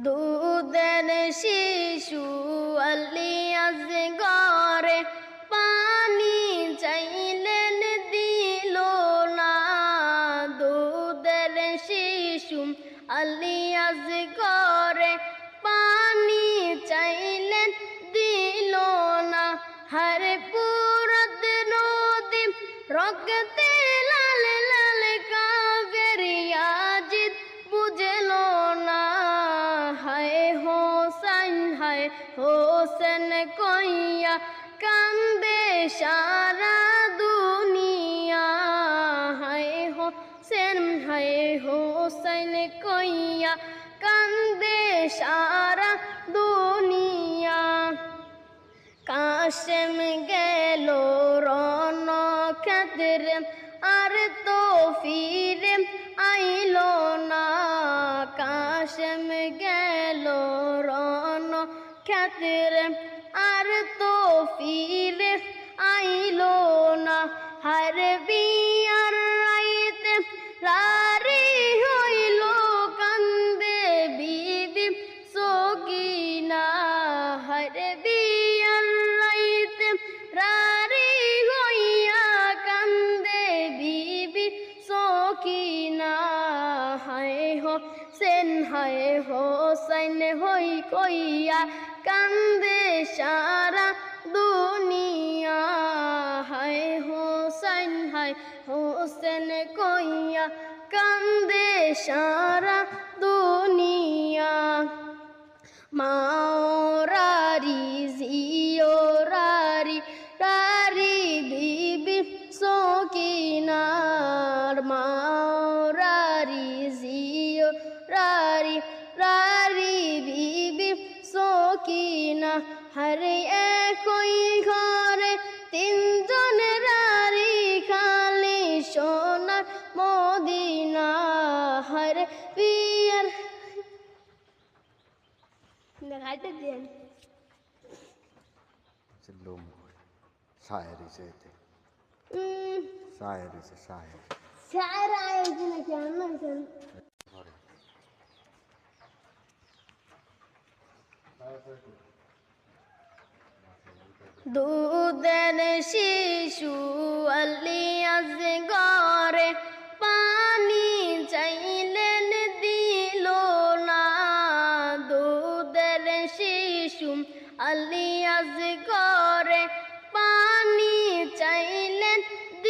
দুধের শিশু আলিয়াজ ঘরে পানি চাইলেন দিল না। দুধের শিশু আলিয়াজ ঘরে পানি চাইলেন দিল না। হর পুরত নদী রক্তে লাল লাল কাবের ইয়াজিদ বুঝল না। হায় হোসেন কইয়া কান্দে সারা দুনিয়া। হায় হোসেন কইয়া কান্দে সারা দুনিয়া। কাশেম গেল রণ ক্ষেত্রে আর তো ফিরে আইল না। কাশেম গেল রণ ক্ষেত্রে আর তো ফিরে আইল না। হর বিয়ার রাইতে রারি হইল কান্দে বিবি সকিনা। হর বিয়ার রাইতে রারি হইয়া কান্দে বিবি সকিনা। হায় হোসেন হই কইয়া কান্দে সারা দুনিয়া। হায় হোসেন কইয়া কান্দে সারা দুনিয়া। মাওরারি জিওরারি রারি বিবি সকিনার। মাওরারি জিওরারি রারি বিবি সকিনা। হরে একই ঘরে তিনজন রারি খালি সোনার মদিনা। হরে বিয়ার দেখাইতে দেন লোম শায়েরি চাইতে শায়েরি শায়ের আয়োজন নাকি আনছেন। দুধের শিশু আলি